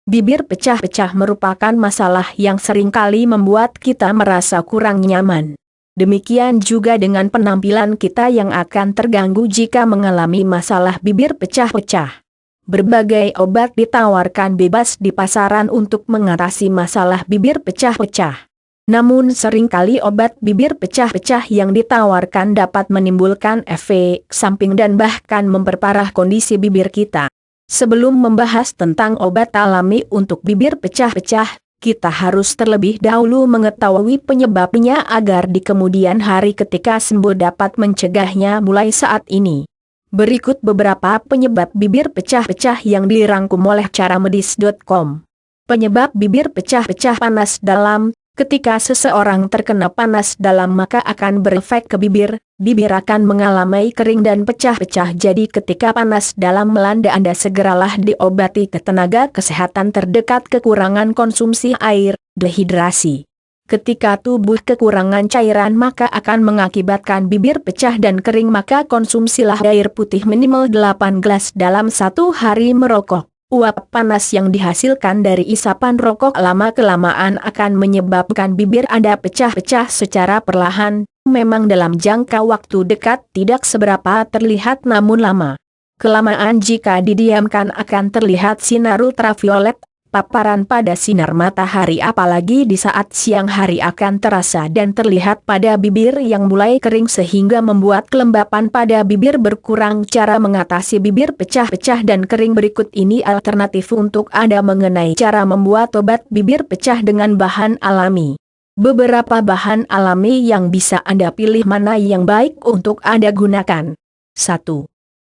Bibir pecah-pecah merupakan masalah yang seringkali membuat kita merasa kurang nyaman. Demikian juga dengan penampilan kita yang akan terganggu jika mengalami masalah bibir pecah-pecah. Berbagai obat ditawarkan bebas di pasaran untuk mengatasi masalah bibir pecah-pecah. Namun seringkali obat bibir pecah-pecah yang ditawarkan dapat menimbulkan efek samping dan bahkan memperparah kondisi bibir kita. Sebelum membahas tentang obat alami untuk bibir pecah-pecah, kita harus terlebih dahulu mengetahui penyebabnya agar di kemudian hari ketika sembuh dapat mencegahnya mulai saat ini. Berikut beberapa penyebab bibir pecah-pecah yang dirangkum oleh caramedis.com. Penyebab bibir pecah-pecah: panas dalam. Ketika seseorang terkena panas dalam maka akan berefek ke bibir, bibir akan mengalami kering dan pecah-pecah. Jadi ketika panas dalam melanda Anda segeralah diobati ke tenaga kesehatan terdekat. Kekurangan konsumsi air, dehidrasi. Ketika tubuh kekurangan cairan maka akan mengakibatkan bibir pecah dan kering, maka konsumsilah air putih minimal 8 gelas dalam satu hari. Merokok. Uap panas yang dihasilkan dari isapan rokok lama-kelamaan akan menyebabkan bibir Anda pecah-pecah secara perlahan, memang dalam jangka waktu dekat tidak seberapa terlihat, namun lama kelamaan jika didiamkan akan terlihat sinar ultraviolet. Paparan pada sinar matahari apalagi di saat siang hari akan terasa dan terlihat pada bibir yang mulai kering sehingga membuat kelembapan pada bibir berkurang. Cara mengatasi bibir pecah-pecah dan kering: berikut ini alternatif untuk Anda mengenai cara membuat obat bibir pecah dengan bahan alami. Beberapa bahan alami yang bisa Anda pilih mana yang baik untuk Anda gunakan. 1.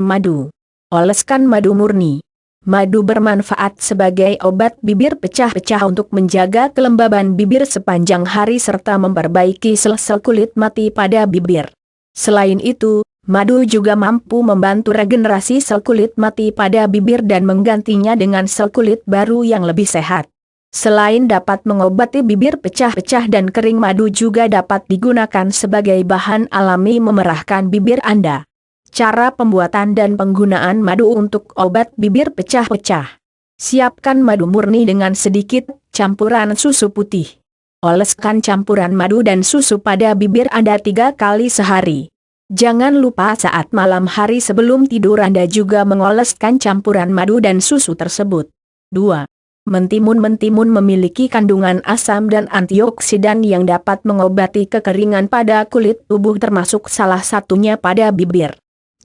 Madu. Oleskan madu murni. Madu bermanfaat sebagai obat bibir pecah-pecah untuk menjaga kelembaban bibir sepanjang hari serta memperbaiki sel-sel kulit mati pada bibir. Selain itu, madu juga mampu membantu regenerasi sel kulit mati pada bibir dan menggantinya dengan sel kulit baru yang lebih sehat. Selain dapat mengobati bibir pecah-pecah dan kering, madu juga dapat digunakan sebagai bahan alami memerahkan bibir Anda. Cara pembuatan dan penggunaan madu untuk obat bibir pecah-pecah. Siapkan madu murni dengan sedikit campuran susu putih. Oleskan campuran madu dan susu pada bibir Anda 3 kali sehari. Jangan lupa saat malam hari sebelum tidur Anda juga mengoleskan campuran madu dan susu tersebut. 2. Mentimun. Mentimun memiliki kandungan asam dan antioksidan yang dapat mengobati kekeringan pada kulit tubuh, termasuk salah satunya pada bibir.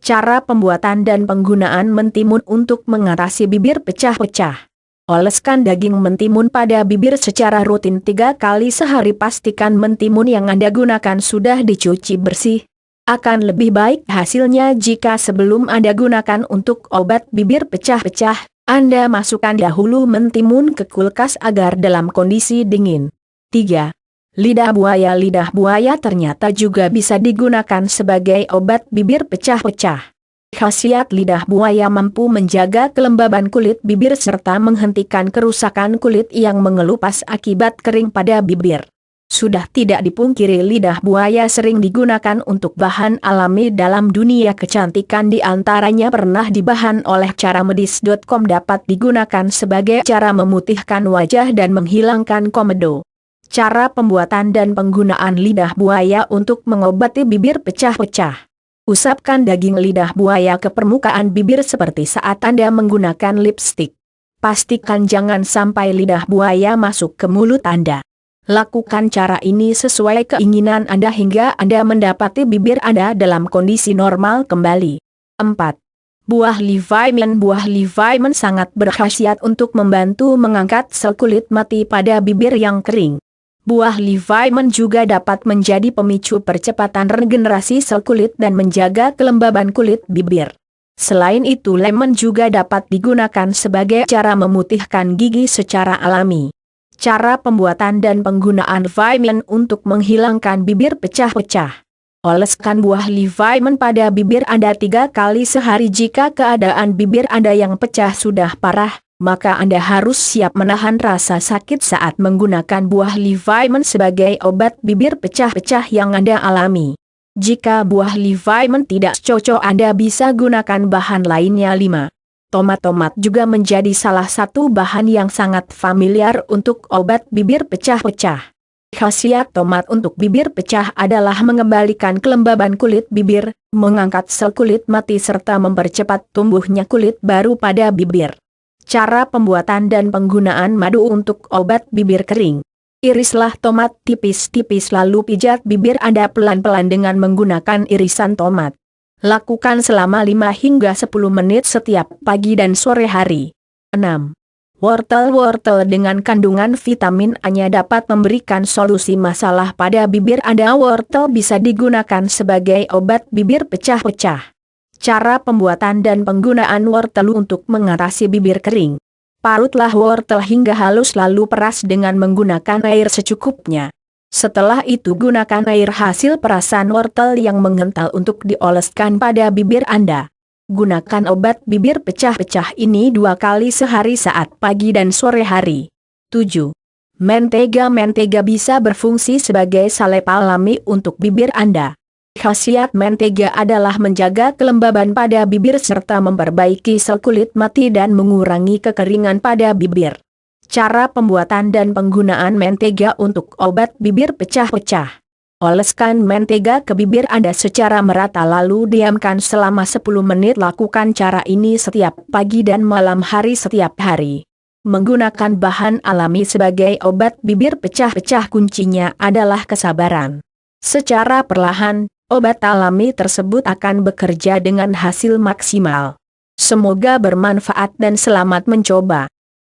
Cara pembuatan dan penggunaan mentimun untuk mengatasi bibir pecah-pecah. Oleskan daging mentimun pada bibir secara rutin 3 kali sehari. Pastikan mentimun yang Anda gunakan sudah dicuci bersih. Akan lebih baik hasilnya jika sebelum Anda gunakan untuk obat bibir pecah-pecah, Anda masukkan dahulu mentimun ke kulkas agar dalam kondisi dingin. 3. Lidah buaya. Lidah buaya ternyata juga bisa digunakan sebagai obat bibir pecah-pecah. Khasiat lidah buaya mampu menjaga kelembaban kulit bibir serta menghentikan kerusakan kulit yang mengelupas akibat kering pada bibir. Sudah tidak dipungkiri lidah buaya sering digunakan untuk bahan alami dalam dunia kecantikan, di antaranya pernah dibahas oleh caramedis.com dapat digunakan sebagai cara memutihkan wajah dan menghilangkan komedo. Cara pembuatan dan penggunaan lidah buaya untuk mengobati bibir pecah-pecah. Usapkan daging lidah buaya ke permukaan bibir seperti saat Anda menggunakan lipstik. Pastikan jangan sampai lidah buaya masuk ke mulut Anda. Lakukan cara ini sesuai keinginan Anda hingga Anda mendapati bibir Anda dalam kondisi normal kembali. 4. Buah livamen. Buah livamen sangat berkhasiat untuk membantu mengangkat sel kulit mati pada bibir yang kering. Buah livamen juga dapat menjadi pemicu percepatan regenerasi sel kulit dan menjaga kelembaban kulit bibir. Selain itu, lemon juga dapat digunakan sebagai cara memutihkan gigi secara alami. Cara pembuatan dan penggunaan livamen untuk menghilangkan bibir pecah-pecah. Oleskan buah livamen pada bibir Anda 3 kali sehari. Jika keadaan bibir Anda yang pecah sudah parah, maka Anda harus siap menahan rasa sakit saat menggunakan buah livamen sebagai obat bibir pecah-pecah yang Anda alami. Jika buah livamen tidak cocok, Anda bisa gunakan bahan lainnya. 5. Tomat-tomat juga menjadi salah satu bahan yang sangat familiar untuk obat bibir pecah-pecah. Khasiat tomat untuk bibir pecah adalah mengembalikan kelembaban kulit bibir, mengangkat sel kulit mati serta mempercepat tumbuhnya kulit baru pada bibir. Cara pembuatan dan penggunaan madu untuk obat bibir kering. Irislah tomat tipis-tipis lalu pijat bibir Anda pelan-pelan dengan menggunakan irisan tomat. Lakukan selama 5 hingga 10 menit setiap pagi dan sore hari. 6. Wortel-wortel dengan kandungan vitamin A-nya dapat memberikan solusi masalah pada bibir Anda. Wortel bisa digunakan sebagai obat bibir pecah-pecah. Cara pembuatan dan penggunaan wortel untuk mengatasi bibir kering. Parutlah wortel hingga halus lalu peras dengan menggunakan air secukupnya. Setelah itu gunakan air hasil perasan wortel yang mengental untuk dioleskan pada bibir Anda. Gunakan obat bibir pecah-pecah ini 2 kali sehari saat pagi dan sore hari. 7. Mentega bisa berfungsi sebagai salep alami untuk bibir Anda. Khasiat mentega adalah menjaga kelembaban pada bibir serta memperbaiki sel kulit mati dan mengurangi kekeringan pada bibir. Cara pembuatan dan penggunaan mentega untuk obat bibir pecah-pecah. Oleskan mentega ke bibir Anda secara merata lalu diamkan selama 10 menit. Lakukan cara ini setiap pagi dan malam hari setiap hari. Menggunakan bahan alami sebagai obat bibir pecah-pecah kuncinya adalah kesabaran. Secara perlahan, obat alami tersebut akan bekerja dengan hasil maksimal. Semoga bermanfaat dan selamat mencoba.